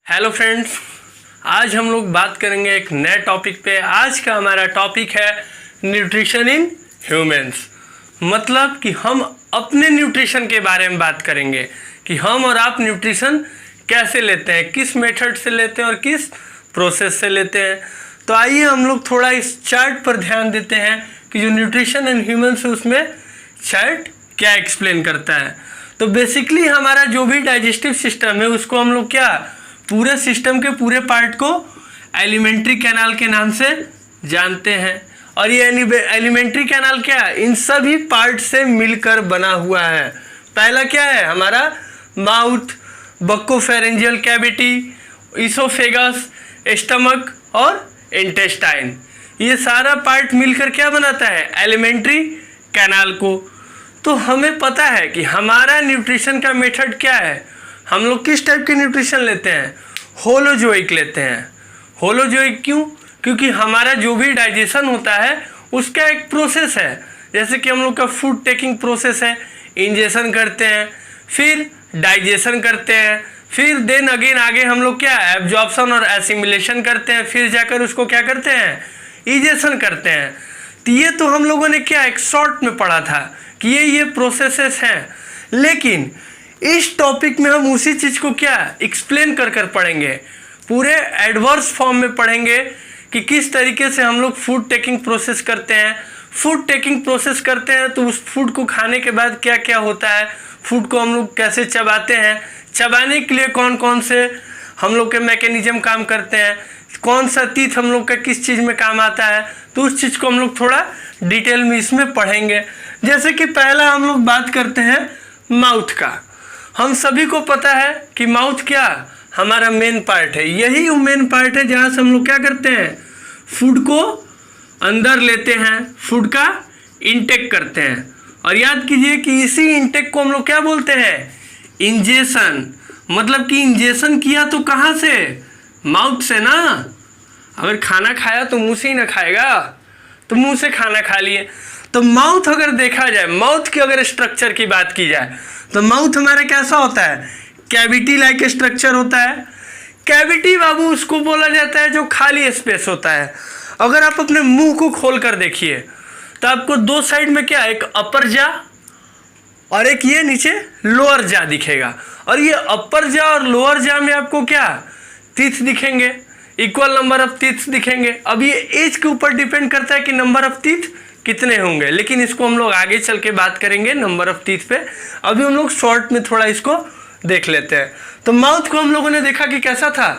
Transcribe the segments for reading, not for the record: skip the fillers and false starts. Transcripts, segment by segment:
Hello friends, आज हम लोग बात करेंगे एक नए टॉपिक पे। आज का हमारा टॉपिक है न्यूट्रिशन इन ह्यूमंस। मतलब कि हम अपने न्यूट्रिशन के बारे में बात करेंगे कि हम और आप न्यूट्रिशन कैसे लेते हैं, किस मेथड से लेते हैं और किस प्रोसेस से लेते हैं। तो आइए हम लोग थोड़ा इस चार्ट पर ध्यान देते हैं कि जो न्यूट्रिशन इन ह्यूमंस है उसमें चार्ट क्या एक्सप्लेन करता है। तो बेसिकली हमारा जो भी डाइजेस्टिव सिस्टम है उसको हम लोग क्या पूरे सिस्टम के पूरे पार्ट को एलिमेंट्री कैनाल के नाम से जानते हैं। और ये एलिमेंट्री कैनाल क्या है, इन सभी पार्ट से मिलकर बना हुआ है। पहला क्या है हमारा mouth, buccopharyngeal cavity, oesophagus, stomach और इंटेस्टाइन। ये सारा पार्ट मिलकर क्या बनाता है, एलिमेंट्री कैनाल को। तो हमें पता है कि हमारा न्यूट्रिशन का मेथड क्या है। हम लोग किस टाइप के न्यूट्रिशन लेते हैं, होलोजोइक लेते हैं। होलोजोइक क्यों? क्योंकि हमारा जो भी डाइजेशन होता है उसका एक प्रोसेस है। जैसे कि हम लोग का फूड टेकिंग प्रोसेस है, इंजेशन करते हैं, फिर डाइजेशन करते हैं, फिर देन अगेन आगे हम लोग क्या एब्जॉर्प्शन और एसिमिलेशन करते हैं, फिर जाकर उसको क्या करते हैं, इजेशन करते हैं। तो ये तो हम लोगों ने क्या एक शॉर्ट में पढ़ा था कि ये प्रोसेसेस हैं। लेकिन इस टॉपिक में हम उसी चीज़ को क्या एक्सप्लेन कर पढ़ेंगे, पूरे एडवर्स फॉर्म में पढ़ेंगे कि किस तरीके से हम लोग फूड टेकिंग प्रोसेस करते हैं। फूड टेकिंग प्रोसेस करते हैं तो उस फूड को खाने के बाद क्या क्या होता है, फूड को हम लोग कैसे चबाते हैं, चबाने के लिए कौन कौन से हम लोग के मैकेनिज्म काम करते हैं, कौन सा तीत हम लोग का किस चीज़ में काम आता है। तो उस चीज़ को हम लोग थोड़ा डिटेल में इसमें पढ़ेंगे। जैसे कि पहला हम लोग बात करते हैं माउथ का। हम सभी को पता है कि माउथ क्या हमारा मेन पार्ट है। यही वो मेन पार्ट है जहाँ से हम लोग क्या करते हैं, फूड को अंदर लेते हैं, फूड का इंटेक करते हैं। और याद कीजिए कि इसी इंटेक को हम लोग क्या बोलते हैं, इंजेशन। मतलब कि इंजेशन किया तो कहाँ से, माउथ से ना। अगर खाना खाया तो मुंह से ही ना खाएगा, तो मुंह से खाना खा लिए। तो माउथ अगर देखा जाए, माउथ की अगर स्ट्रक्चर की बात की जाए तो माउथ हमारा कैसा होता है, कैविटी लाइक स्ट्रक्चर होता है। कैविटी बाबू उसको बोला जाता है जो खाली स्पेस होता है। अगर आप अपने मुंह को खोल कर देखिए तो आपको दो साइड में क्या, एक अपर जा और एक ये नीचे लोअर जा दिखेगा। और ये अपर जा और लोअर जा में आपको क्या टीथ दिखेंगे, इक्वल नंबर ऑफ टीथ दिखेंगे। अब ये एज के ऊपर डिपेंड करता है कि नंबर ऑफ टीथ कितने होंगे, लेकिन इसको हम लोग आगे चल के बात करेंगे नंबर ऑफ टीथ पे। अभी हम लोग शॉर्ट में थोड़ा इसको देख लेते हैं। तो माउथ को हम लोगों ने देखा कि कैसा था,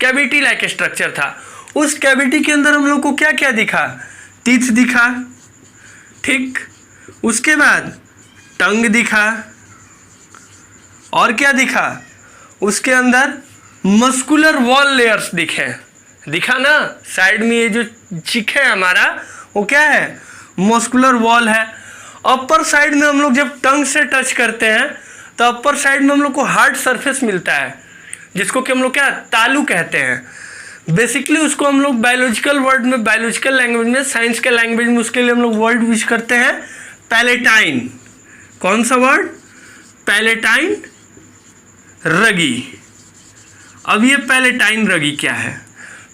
कैविटी लाइक स्ट्रक्चर था। उस कैविटी के अंदर हम लोग को क्या क्या दिखा, टीथ दिखा, ठीक। उसके बाद टंग दिखा, और क्या दिखा, उसके अंदर मस्कुलर वॉल लेयर्स दिखा ना। साइड में ये जो चिक है हमारा वो क्या है, मस्कुलर वॉल है। अपर साइड में हम लोग जब टंग से टच करते हैं तो अपर साइड में हम लोग को हार्ड सरफेस मिलता है, जिसको कि हम लोग क्या तालू कहते हैं। बेसिकली उसको हम लोग बायोलॉजिकल वर्ड में, बायोलॉजिकल लैंग्वेज में, साइंस के लैंग्वेज में उसके लिए हम लोग वर्ड यूज करते हैं पैलेटाइन। कौन सा वर्ड, पैलेटाइन रगी। अब ये पैलेटाइन रगी क्या है,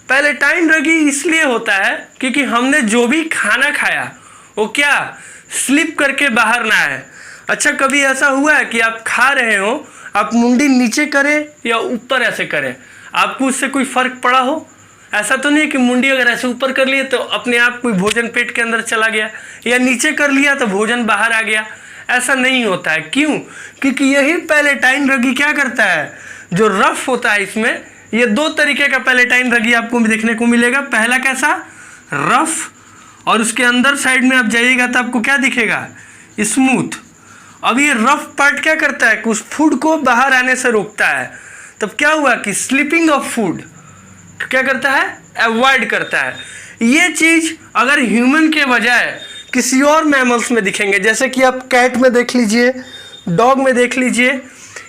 पैलेटाइन रगी इसलिए होता है क्योंकि हमने जो भी खाना खाया वो क्या स्लिप करके बाहर ना आए। अच्छा, कभी ऐसा हुआ है कि आप खा रहे हो, आप मुंडी नीचे करें या ऊपर ऐसे करें, आपको उससे कोई फर्क पड़ा हो? ऐसा तो नहीं है कि मुंडी अगर ऐसे ऊपर कर लिए तो अपने आप कोई भोजन पेट के अंदर चला गया, या नीचे कर लिया तो भोजन बाहर आ गया। ऐसा नहीं होता है। क्यों? क्योंकि यही पैलेटाइन रगी क्या करता है, जो रफ होता है इसमें, ये दो तरीके का पैलेटाइन रगी आपको देखने को मिलेगा। पहला कैसा, रफ, और उसके अंदर साइड में आप जाइएगा तो आपको क्या दिखेगा, स्मूथ। अब ये रफ पार्ट क्या करता है कि उस फूड को बाहर आने से रोकता है। तब क्या हुआ कि स्लिपिंग ऑफ फूड क्या करता है, अवॉइड करता है। ये चीज अगर ह्यूमन के बजाय किसी और मैमल्स में दिखेंगे, जैसे कि आप कैट में देख लीजिए, डॉग में देख लीजिए,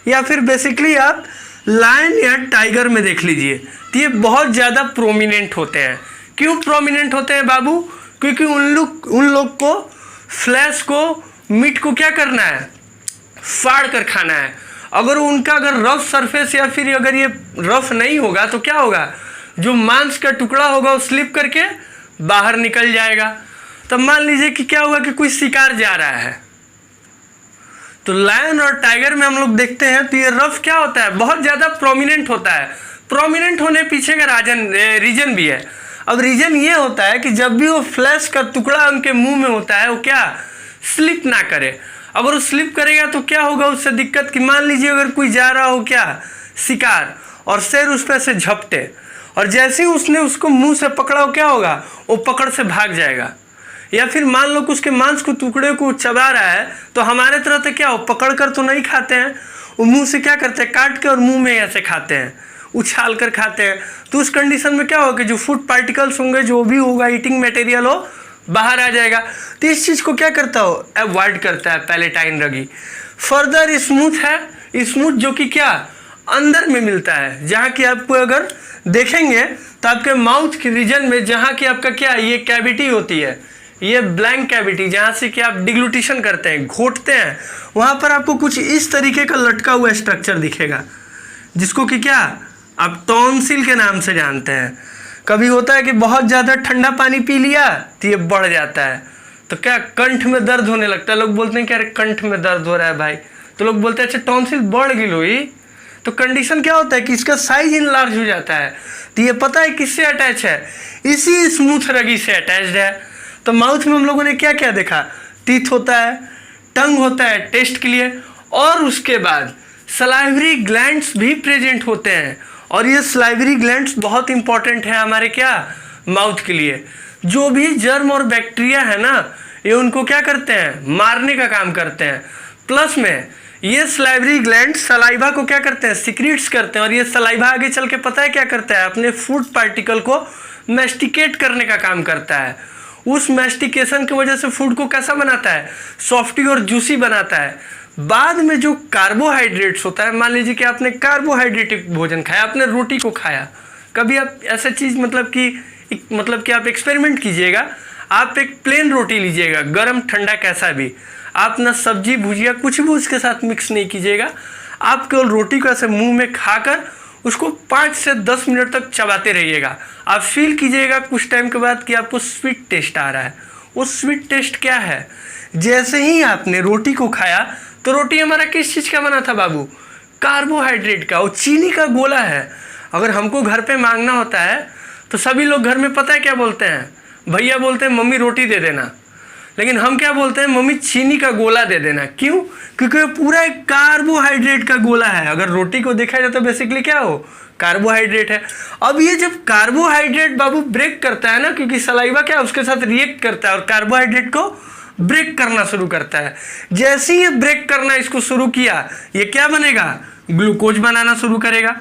या फिर बेसिकली आप लायन या टाइगर में देख लीजिए, तो ये बहुत ज़्यादा प्रोमिनेंट होते हैं। क्यों प्रोमिनेंट होते हैं बाबू? क्योंकि उन लोग को फ्लैश को, मीट को क्या करना है, फाड़ कर खाना है। अगर उनका अगर रफ सरफेस या फिर अगर ये रफ नहीं होगा तो क्या होगा, जो मांस का टुकड़ा होगा वो स्लिप करके बाहर निकल जाएगा। तब मान लीजिए कि क्या हुआ कि कोई शिकार जा रहा है, तो लायन और टाइगर में हम लोग देखते हैं तो ये रफ क्या होता है, बहुत ज़्यादा प्रोमिनेंट होता है। प्रोमिनेंट होने पीछे का रीजन भी है। अब रीजन ये होता है कि जब भी वो फ्लैश का टुकड़ा उनके मुंह में होता है वो क्या स्लिप ना करे। अगर वो स्लिप करेगा तो क्या होगा उससे दिक्कत कि मान लीजिए अगर कोई जा रहा हो क्या शिकार और शेर उस पर से झपटे और जैसे ही उसने उसको मुंह से पकड़ा हो क्या होगा, वो पकड़ से भाग जाएगा। या फिर मान लो कि उसके मांस को टुकड़े को चबा रहा है तो हमारे तरह तो क्या हो, पकड़ कर तो नहीं खाते हैं, वो मुंह से क्या करते हैं, काट के और मुंह में ऐसे खाते हैं, उछाल कर खाते हैं। तो उस कंडीशन में क्या होगा कि जो फूड पार्टिकल्स होंगे, जो भी होगा ईटिंग मटेरियल हो, बाहर आ जाएगा। तो इस चीज़ को क्या करता हो, अवॉइड करता है पैलेटाइन रगी। फर्दर स्मूथ है, स्मूथ जो कि क्या अंदर में मिलता है, जहाँ की आपको अगर देखेंगे तो आपके माउथ के रीजन में जहाँ की आपका क्या ये कैविटी होती है, ये ब्लैंक कैविटी, जहाँ से कि आप डिग्लूटिशन करते हैं, घोटते हैं, वहाँ पर आपको कुछ इस तरीके का लटका हुआ स्ट्रक्चर दिखेगा, जिसको कि क्या आप टॉन्सिल के नाम से जानते हैं। कभी होता है कि बहुत ज़्यादा ठंडा पानी पी लिया तो ये बढ़ जाता है, तो क्या कंठ में दर्द होने लगता है। लोग बोलते हैं कि अरे कंठ में दर्द हो रहा है भाई, तो लोग बोलते हैं अच्छा टॉन्सिल बढ़ गई लोई। तो कंडीशन क्या होता है कि इसका साइज इनलार्ज हो जाता है। तो ये पता है किससे अटैच है, इसी स्मूथ रगी से अटैच्ड है। तो माउथ में हम लोगों ने क्या क्या देखा, टीथ होता है, टंग होता है टेस्ट के लिए, और उसके बाद सलाइवरी ग्लैंड्स भी प्रेजेंट होते हैं। और ये सलाइवरी ग्लैंड्स बहुत इंपॉर्टेंट है हमारे क्या माउथ के लिए। जो भी जर्म और बैक्टीरिया है ना, ये उनको क्या करते हैं, मारने का काम करते हैं। प्लस में ये सलाइवरी ग्लैंड सलाइवा को क्या करते हैं, सिक्रीट्स करते हैं। और ये सलाइवा आगे चल के पता है क्या करता है, अपने फूड पार्टिकल को मैस्टिकेट करने का काम करता है। उस मैस्टिकेशन की वजह से फूड को कैसा बनाता है, सॉफ्टी और जूसी बनाता है। बाद में जो कार्बोहाइड्रेट्स होता है, मान लीजिए कि आपने कार्बोहाइड्रेटिक भोजन खाया, आपने रोटी को खाया, कभी आप ऐसा चीज़ मतलब कि आप एक्सपेरिमेंट कीजिएगा, आप एक प्लेन रोटी लीजिएगा, गरम ठंडा कैसा भी, आप ना सब्जी भुजिया कुछ भी उसके साथ मिक्स नहीं कीजिएगा, आप केवल रोटी को ऐसे मुंह में खाकर उसको 5 से 10 मिनट तक चबाते रहिएगा। आप फील कीजिएगा कुछ टाइम के बाद कि आपको स्वीट टेस्ट आ रहा है। वो स्वीट टेस्ट क्या है, जैसे ही आपने रोटी को खाया तो रोटी हमारा किस चीज़ का बना था बाबू, कार्बोहाइड्रेट का, वो चीनी का गोला है। अगर हमको घर पे मांगना होता है तो सभी लोग घर में पता है क्या बोलते हैं, भैया बोलते हैं मम्मी रोटी दे देना, लेकिन हम क्या बोलते हैं, मम्मी चीनी का गोला दे देना। क्यों, क्योंकि पूरा एक कार्बोहाइड्रेट का गोला है। अगर रोटी को देखा जाए तो बेसिकली क्या हो, कार्बोहाइड्रेट है। अब ये जब कार्बोहाइड्रेट बाबू ब्रेक करता है ना, क्योंकि सलाइवा क्या उसके साथ रिएक्ट करता है और कार्बोहाइड्रेट को ब्रेक करना शुरू करता है। जैसे ही ये ब्रेक करना इसको शुरू किया, ये क्या बनेगा, ग्लूकोज बनाना शुरू करेगा।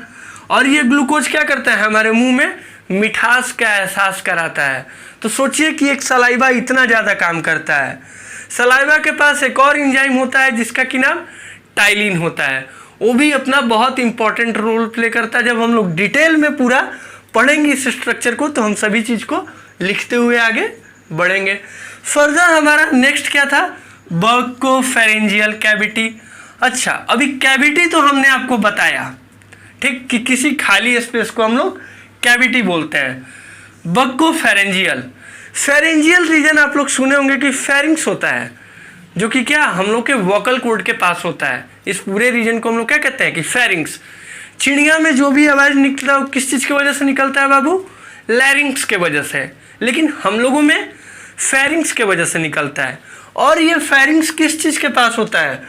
और ये ग्लूकोज क्या करता है, हमारे मुंह में मिठास का एहसास कराता है। तो सोचिए कि एक सलाइवा इतना ज़्यादा काम करता है। सलाइवा के पास एक और एंजाइम होता है जिसका कि नाम टाइलिन होता है, वो भी अपना बहुत इंपॉर्टेंट रोल प्ले करता है। जब हम लोग डिटेल में पूरा पढ़ेंगे इस स्ट्रक्चर को तो हम सभी चीज़ को लिखते हुए आगे बढ़ेंगे। फर्दर हमारा नेक्स्ट क्या था, बर्कोफेरेंजियल कैविटी। अच्छा, अभी कैविटी तो हमने आपको बताया, ठीक, कि किसी खाली स्पेस को हम लोग कैविटी बोलते हैं। बर्कोफेरेंजियल, फेरेंजियल रीजन आप लोग सुने होंगे कि फेरिंग्स होता है, जो कि क्या हम लोग के वोकल कॉर्ड के पास होता है। इस पूरे रीजन को हम लोग क्या कहते हैं कि फेरिंग्स। चिड़िया में जो भी आवाज़ निकलता है वो किस चीज़ की वजह से निकलता है बाबू, लैरिंग्स के वजह से, लेकिन हम लोगों में फेरिंग्स के वजह से निकलता है। और ये फेरिंग्स किस चीज़ के पास होता है,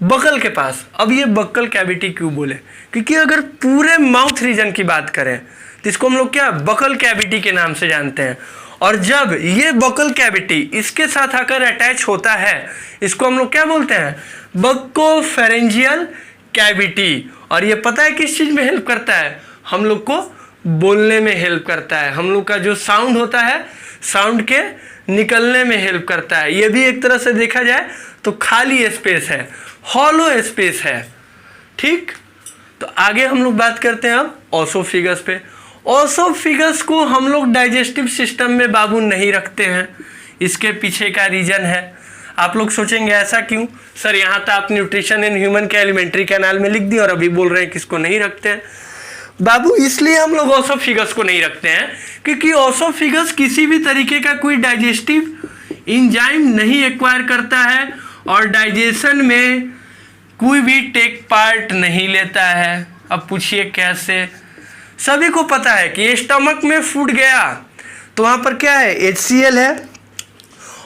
बकल के पास। अब ये बकल कैविटी क्यों बोले, क्योंकि अगर पूरे माउथ रीजन की बात करें तो इसको हम लोग क्या बकल कैविटी के नाम से जानते हैं। और जब ये बकल कैविटी इसके साथ आकर अटैच होता है, इसको हम लोग क्या बोलते हैं, बर्कोफेरेंजियल कैविटी। और ये पता है किस चीज़ में हेल्प करता है, हम लोग को बोलने में हेल्प करता है। हम लोग का जो साउंड होता है, साउंड के निकलने में हेल्प करता है। ये भी एक तरह से देखा जाए तो खाली स्पेस है, हॉलो स्पेस है, ठीक। तो आगे हम लोग बात करते हैं अब ओसोफिगस पे। ओसोफिगस को हम लोग डाइजेस्टिव सिस्टम में बाबू नहीं रखते हैं, इसके पीछे का रीजन है। आप लोग सोचेंगे ऐसा क्यों सर, यहाँ तो आप न्यूट्रिशन इन ह्यूमन के एलिमेंट्री कैनाल में लिख दिए और अभी बोल रहे हैं कि इसको नहीं रखते हैं। बाबू इसलिए हम लोग ओसोफिगस को नहीं रखते हैं क्योंकि ओसोफिगस किसी भी तरीके का कोई डाइजेस्टिव इंजाइम नहीं एक्वायर करता है और डाइजेशन में कोई भी टेक पार्ट नहीं लेता है। अब पूछिए कैसे? सभी को पता है कि स्टमक में फूड गया तो वहाँ पर क्या है, HCl है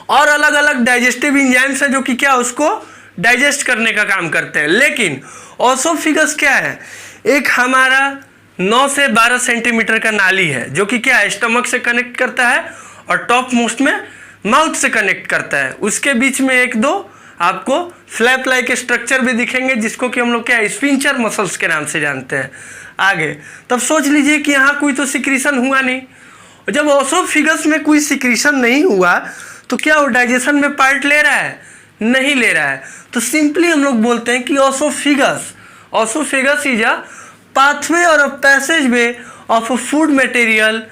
और अलग अलग डाइजेस्टिव इंजाइम्स है जो कि क्या उसको डाइजेस्ट करने का काम करते हैं। लेकिन ओसोफिगस क्या है, एक हमारा 9 से 12 सेंटीमीटर का नाली है जो कि क्या है स्टमक से कनेक्ट करता है और टॉप मोस्ट में माउथ से कनेक्ट करता है। उसके बीच में एक दो आपको फ्लैप लाइक स्ट्रक्चर भी दिखेंगे जिसको कि हम लोग क्या स्फिंक्टर मसल्स के नाम से जानते हैं। आगे तब सोच लीजिए कि यहाँ कोई तो सिक्रीशन हुआ नहीं, और जब ओसोफिगस में कोई सिक्रीशन नहीं हुआ तो क्या वो डाइजेशन में पार्ट ले रहा है? नहीं ले रहा है। तो सिंपली हम लोग बोलते हैं कि oesophagus is a pathway or a passageway of a food material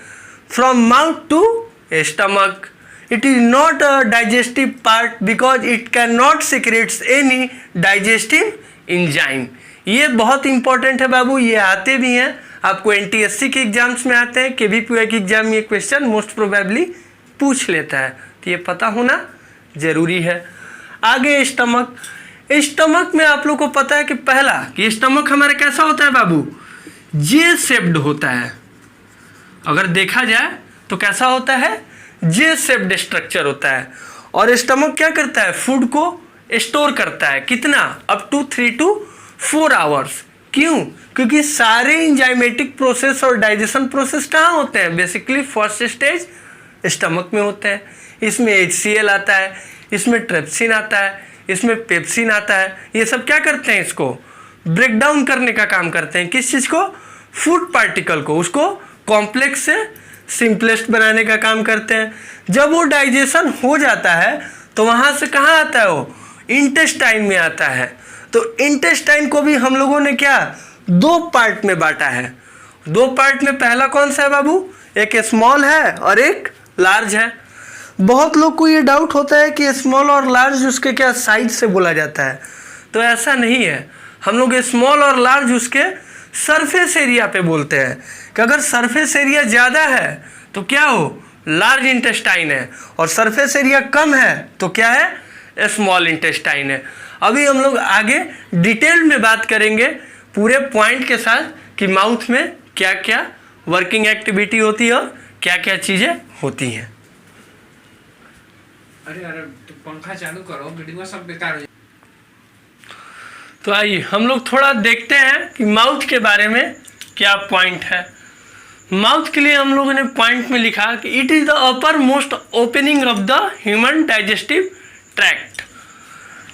from mouth to stomach. It is not a digestive part because it cannot secrete any digestive enzyme. ये बहुत इंपॉर्टेंट है बाबू, ये आते भी हैं आपको NTSC के एग्जाम्स में आते हैं, KVPY के एग्जाम में ये क्वेश्चन मोस्ट प्रोबेबली पूछ लेता है, तो ये पता होना जरूरी है। आगे स्टमक में आप लोग को पता है कि पहला कि स्टमक हमारा कैसा होता है बाबू, जे शेप्ड होता है। अगर देखा जाए तो कैसा होता है, जे शेप्ड स्ट्रक्चर होता है। और स्टमक क्या करता है, फूड को स्टोर करता है, कितना, अप टू 3 to 4 आवर्स। क्यों? क्योंकि सारे इंजाइमेटिक प्रोसेस और डाइजेशन प्रोसेस कहाँ होते हैं, बेसिकली फर्स्ट स्टेज स्टमक में होते हैं। इसमें HCl आता है, इसमें ट्रिप्सिन आता है, इसमें पेप्सिन आता है। ये सब क्या करते हैं, इसको ब्रेक डाउन करने का काम करते हैं। किस चीज़ को, फूड पार्टिकल को, उसको कॉम्प्लेक्स से सिंपलेस्ट बनाने का काम करते हैं। जब वो डाइजेशन हो जाता है तो वहाँ से कहाँ आता है, वो इंटेस्टाइन में आता है। तो इंटेस्टाइन को भी हम लोगों ने क्या 2 पार्ट में बांटा है। 2 पार्ट में पहला कौन सा है बाबू, एक स्मॉल है और एक लार्ज है। बहुत लोग को ये डाउट होता है कि स्मॉल और लार्ज उसके क्या साइज से बोला जाता है, तो ऐसा नहीं है। हम लोग स्मॉल और लार्ज उसके सरफेस एरिया पे बोलते हैं कि अगर सरफेस एरिया ज़्यादा है तो क्या हो, लार्ज इंटेस्टाइन है, और सरफेस एरिया कम है तो क्या है, स्मॉल इंटेस्टाइन है। अभी हम लोग आगे डिटेल में बात करेंगे पूरे पॉइंट के साथ कि माउथ में क्या क्या वर्किंग एक्टिविटी होती है और क्या क्या चीज़ें होती हैं। अरे तो पंखा चालू करो, वीडियो सब बेकार हो जाए। तो आइए हम लोग थोड़ा देखते हैं कि माउथ के बारे में क्या पॉइंट है। माउथ के लिए हम लोगों ने पॉइंट में लिखा कि it is the upper most opening of the human digestive tract.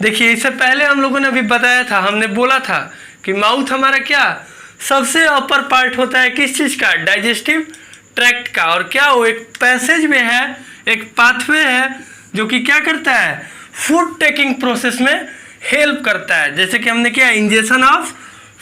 देखिए इससे पहले हम लोगों ने अभी बताया था, हमने बोला था कि माउथ हमारा क्या सबसे अपर पार्ट होता है, किस चीज़ का, डाइजेस्टिव ट्रैक्ट का। और क्या वो एक पैसेज में है, एक पाथवे है जो कि क्या करता है, फूड टेकिंग प्रोसेस में हेल्प करता है। जैसे कि हमने क्या, injection of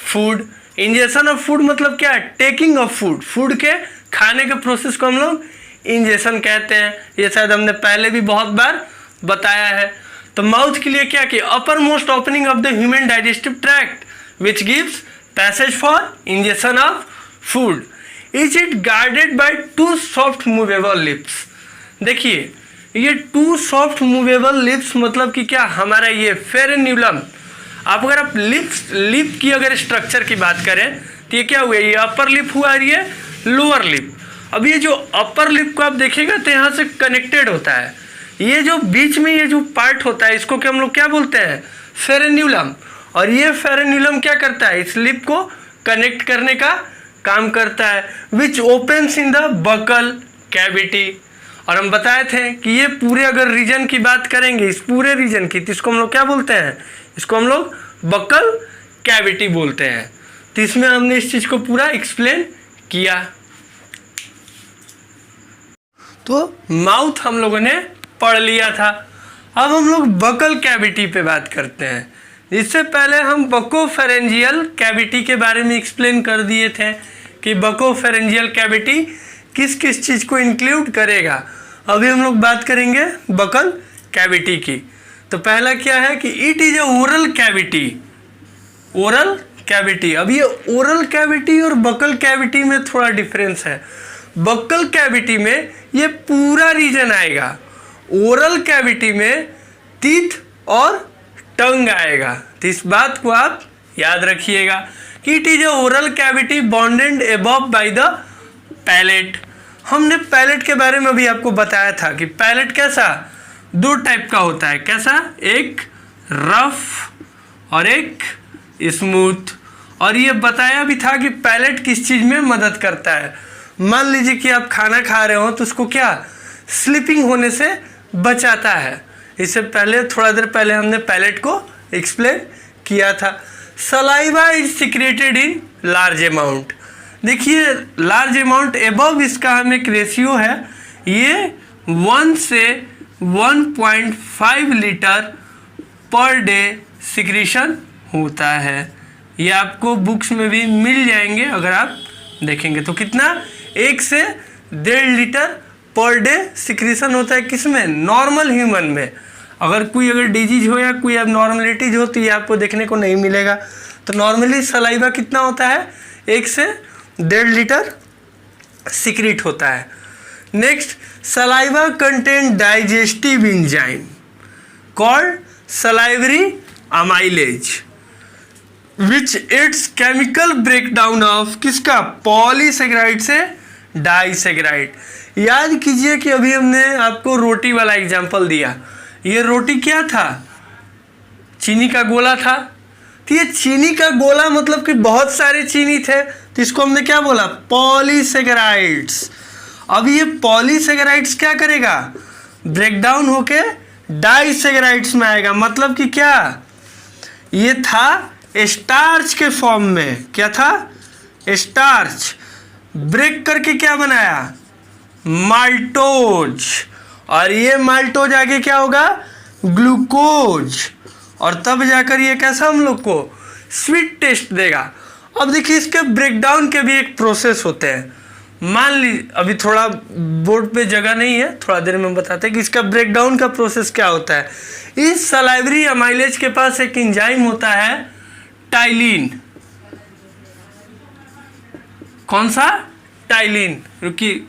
food. Injection of food मतलब क्या है, टेकिंग ऑफ फूड, फूड के खाने के प्रोसेस को हम लोग इंजेक्शन कहते हैं। ये शायद हमने पहले भी बहुत बार बताया है। तो माउथ के लिए क्या कि upper most opening of the human digestive tract which gives passage for injection of food. Is it guarded by 2 soft movable lips. देखिए ये 2 सॉफ्ट मूवेबल लिप्स मतलब कि क्या, हमारा ये फेरेन्यूलम। अगर आप लिप की अगर स्ट्रक्चर की बात करें तो ये क्या हुआ, ये अपर लिप हुआ और ये लोअर लिप। अब ये जो अपर लिप को आप देखिएगा तो यहाँ से कनेक्टेड होता है। ये जो बीच में ये जो पार्ट होता है इसको क्या हम लोग क्या बोलते हैं, फेरेन्यूलम। और ये फेरेन्यूलम क्या करता है, इस लिप को कनेक्ट करने का काम करता है, विच opens in the buccal cavity. और हम बताए थे कि ये पूरे अगर रीजन की बात करेंगे, इस पूरे रीजन की, तो इसको हम लोग क्या बोलते हैं, इसको हम लोग बकल कैविटी बोलते हैं। तो इसमें हमने इस चीज़ को पूरा एक्सप्लेन किया। तो माउथ हम लोगों ने पढ़ लिया था। अब हम लोग बकल कैविटी पे बात करते हैं। इससे पहले हम बकोफेरेंजियल कैविटी के बारे में एक्सप्लेन कर दिए थे कि बकोफेरेंजियल कैविटी किस किस चीज़ को इंक्लूड करेगा। अभी हम लोग बात करेंगे बकल कैविटी की। तो पहला क्या है कि it is a oral cavity. Oral cavity, अब ये ओरल कैविटी और बकल कैविटी में थोड़ा डिफरेंस है। बकल कैविटी में ये पूरा रीजन आएगा, ओरल कैविटी में टीथ और टंग आएगा। तो इस बात को आप याद रखिएगा कि it is a oral cavity bounded above by the palate. हमने पैलेट के बारे में अभी आपको बताया था कि पैलेट कैसा, दो टाइप का होता है। कैसा, एक रफ और एक स्मूथ। और ये बताया भी था कि पैलेट किस चीज़ में मदद करता है। मान लीजिए कि आप खाना खा रहे हो तो उसको क्या, स्लिपिंग होने से बचाता है। इससे पहले थोड़ा देर पहले हमने पैलेट को एक्सप्लेन किया था। Saliva is secreted in large amount. देखिए लार्ज अमाउंट एबव, इसका हम एक रेशियो है, ये 1 से 1.5 लीटर पर डे सिक्रीशन होता है। ये आपको बुक्स में भी मिल जाएंगे अगर आप देखेंगे तो। कितना, 1 से 1.5 लीटर पर डे सिक्रीशन होता है। किसमें, नॉर्मल ह्यूमन में। अगर कोई अगर डिजीज हो या कोई एबनॉर्मलिटीज हो तो ये आपको देखने को नहीं मिलेगा। तो नॉर्मली सलाइवा कितना होता है, 1 से 1.5 लीटर सिक्रीट होता है। Next, saliva contain digestive enzyme called salivary amylase which it's chemical breakdown of किसका, पॉलीसेकेराइड से डाइसेकेराइड। याद कीजिए कि अभी हमने आपको रोटी वाला एग्जांपल दिया। ये रोटी क्या था, चीनी का गोला था। तो ये चीनी का गोला मतलब कि बहुत सारे चीनी थे, तो इसको हमने क्या बोला, पॉलीसेकेराइड्स। अब ये पॉलीसेकेराइड्स क्या करेगा, ब्रेकडाउन होके डाइसेकेराइड्स में आएगा। मतलब कि क्या, ये था स्टार्च के फॉर्म में। क्या था, स्टार्च। ब्रेक करके क्या बनाया, माल्टोज। और ये माल्टोज आगे क्या होगा, ग्लूकोज। और तब जाकर ये कैसा हम लोग को स्वीट टेस्ट देगा। अब देखिए इसके ब्रेकडाउन के भी एक प्रोसेस होते हैं। मान लीजिए अभी थोड़ा बोर्ड पे जगह नहीं है, थोड़ा देर में बताते हैं कि इसका ब्रेकडाउन का प्रोसेस क्या होता है। इस सलाइवरी अमाइलेज के पास एक एंजाइम होता है टाइलिन। कौन सा, टाइलिन। रुकिए,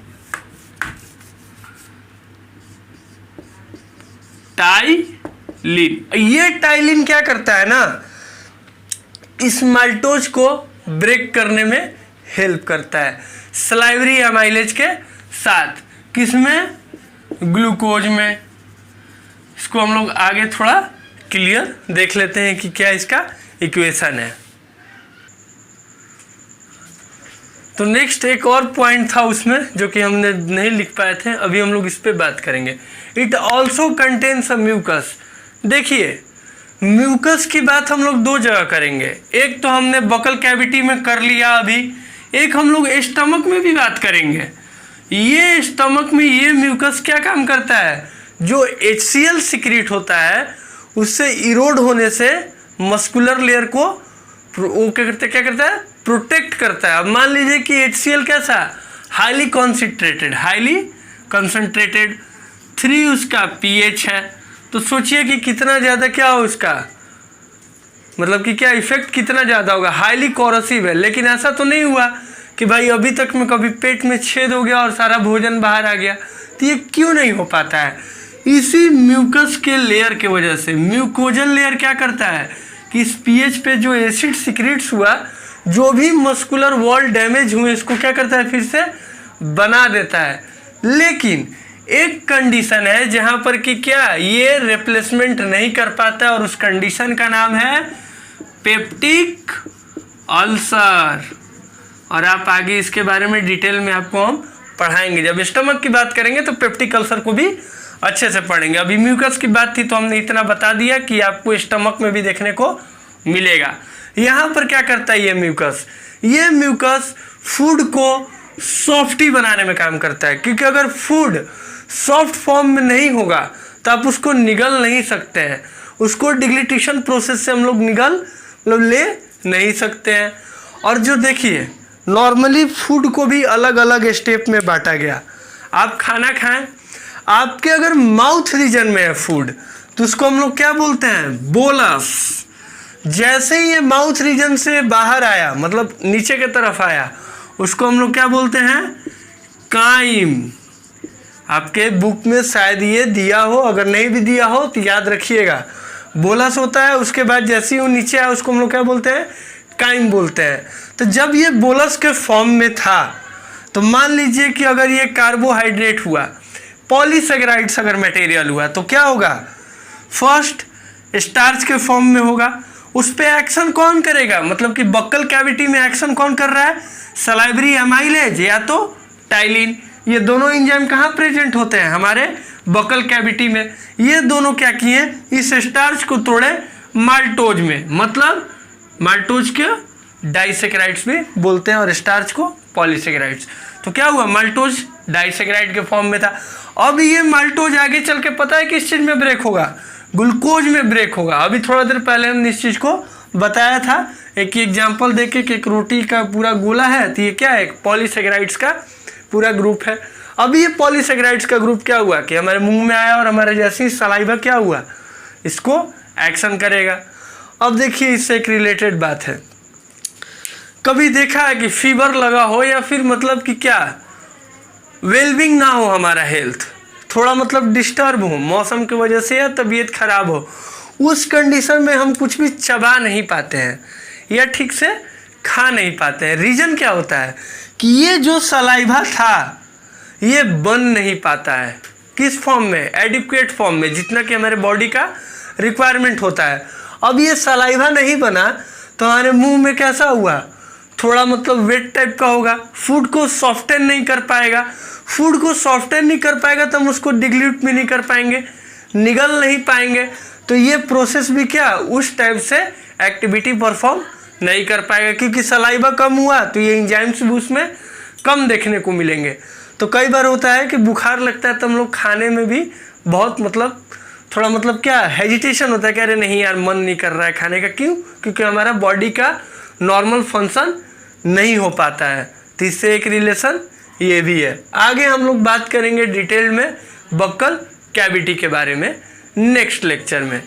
टाइलिन। ये टाइलिन क्या करता है ना, इस माल्टोज को ब्रेक करने में हेल्प करता है सलाइवरी अमाइलेज के साथ। किसमें, ग्लूकोज में। इसको हम लोग आगे थोड़ा क्लियर देख लेते हैं कि क्या इसका इक्वेशन है। तो नेक्स्ट एक और पॉइंट था उसमें जो कि हमने नहीं लिख पाए थे, अभी हम लोग इस पे बात करेंगे। It also contains a mucus. देखिए म्यूकस की बात हम लोग दो जगह करेंगे। एक तो हमने बकल कैविटी में कर लिया अभी, एक हम लोग स्टमक में भी बात करेंगे। ये स्टमक में ये म्यूकस क्या काम करता है, जो HCl सिक्रीट होता है उससे इरोड होने से मस्कुलर लेयर को वो क्या करता है, प्रोटेक्ट करता है। अब मान लीजिए कि HCl कैसा, हाईली कंसंट्रेटेड 3 उसका pH है, तो सोचिए कि कितना ज़्यादा क्या हो उसका, मतलब कि क्या इफेक्ट कितना ज़्यादा होगा, हाईली कोरोसिव है। लेकिन ऐसा तो नहीं हुआ कि भाई अभी तक में कभी पेट में छेद हो गया और सारा भोजन बाहर आ गया, तो ये क्यों नहीं हो पाता है, इसी म्यूकस के लेयर के वजह से। म्यूकोजल लेयर क्या करता है कि इस pH पे जो एसिड सिक्रेट्स हुआ, जो भी मस्कुलर वॉल डैमेज हुए, इसको क्या करता है, फिर से बना देता है। लेकिन एक कंडीशन है जहां पर कि क्या ये रिप्लेसमेंट नहीं कर पाता, और उस कंडीशन का नाम है पेप्टिक अल्सर। और आप आगे इसके बारे में डिटेल में आपको हम पढ़ाएंगे। जब स्टमक की बात करेंगे तो पेप्टिक अल्सर को भी अच्छे से पढ़ेंगे। अभी म्यूकस की बात थी तो हमने इतना बता दिया कि आपको स्टमक में भी देखने को मिलेगा। यहाँ पर क्या करता है ये म्यूकस, ये म्यूकस फूड को सॉफ्टी बनाने में काम करता है। क्योंकि अगर फूड सॉफ्ट फॉर्म में नहीं होगा तो आप उसको निगल नहीं सकते हैं, उसको डिग्लिटेशन प्रोसेस से हम लोग मतलब ले नहीं सकते हैं। और जो देखिए नॉर्मली फूड को भी अलग अलग स्टेप में बांटा गया। आप खाना खाएं, आपके अगर माउथ रीजन में है फूड तो उसको हम लोग क्या बोलते हैं, बोलस। जैसे ही ये माउथ रीजन से बाहर आया, मतलब नीचे की तरफ आया, उसको हम लोग क्या बोलते हैं, काइम। आपके बुक में शायद ये दिया हो, अगर नहीं भी दिया हो तो याद रखिएगा, बोलस होता है, उसके बाद जैसे ही वो नीचे आया उसको हम लोग क्या बोलते हैं, काइम बोलते हैं। तो जब ये बोलस के फॉर्म में था, तो मान लीजिए कि अगर ये कार्बोहाइड्रेट हुआ, पॉलीसेकेराइड्स अगर मटेरियल हुआ, तो क्या होगा, फर्स्ट स्टार्च के फॉर्म में होगा। उस पर एक्शन कौन करेगा, मतलब कि बक्कल कैविटी में एक्शन कौन कर रहा है, सलाइवरी एमाइलेज या तो टाइलिन। ये दोनों एंजाइम कहाँ प्रेजेंट होते हैं, हमारे बक्कल कैविटी में। ये दोनों क्या किए, इस स्टार्च को तोड़े माल्टोज में, मतलब माल्टोज के डाइसेकेराइड्स भी बोलते हैं और स्टार्च को पॉलीसेकेराइड्स। तो क्या हुआ, माल्टोज डाइसेकेराइड के फॉर्म में था। अब ये माल्टोज आगे चल के पता है किस चीज़ में ब्रेक होगा, ग्लूकोज में ब्रेक होगा। अभी थोड़ा देर पहले हमने इस चीज़ को बताया था, एक एग्जांपल देके कि एक रोटी का पूरा गोला है, तो ये क्या है, एक पॉलीसेकेराइड्स का पूरा ग्रुप है। अब ये पॉलीसेकेराइड्स का ग्रुप क्या हुआ कि हमारे मुंह में आया और हमारे जैसे ही सलाइवा क्या हुआ, इसको एक्शन करेगा। अब देखिए इससे एक रिलेटेड बात है, कभी देखा है कि फीवर लगा हो या फिर मतलब कि क्या वेलबिंग ना हो, हमारा हेल्थ थोड़ा मतलब डिस्टर्ब हो मौसम की वजह से या तबीयत खराब हो, उस कंडीशन में हम कुछ भी चबा नहीं पाते हैं या ठीक से खा नहीं पाते हैं। रीज़न क्या होता है कि ये जो सलाइवा था ये बन नहीं पाता है, किस फॉर्म में, एडिक्वेट फॉर्म में, जितना कि हमारे बॉडी का रिक्वायरमेंट होता है। अब ये सलाइवा नहीं बना तो हमारे मुंह में कैसा हुआ, थोड़ा मतलब वेट टाइप का होगा, फूड को सॉफ्टन नहीं कर पाएगा। फूड को सॉफ्टन नहीं कर पाएगा तो हम उसको डिग्ल्यूट भी नहीं कर पाएंगे, निगल नहीं पाएंगे, तो ये प्रोसेस भी क्या उस टाइप से एक्टिविटी परफॉर्म नहीं कर पाएगा, क्योंकि सलाइवा कम हुआ तो ये एंजाइम्स भी उसमें कम देखने को मिलेंगे। तो कई बार होता है कि बुखार लगता है तो हम लोग खाने में भी बहुत मतलब थोड़ा मतलब क्या हेजिटेशन होता है कि अरे नहीं यार मन नहीं कर रहा है खाने का, क्यों, क्योंकि हमारा बॉडी का नॉर्मल फंक्शन नहीं हो पाता है। तो इससे एक रिलेशन ये भी है। आगे हम लोग बात करेंगे डिटेल में बक्कल कैविटी के बारे में नेक्स्ट लेक्चर में।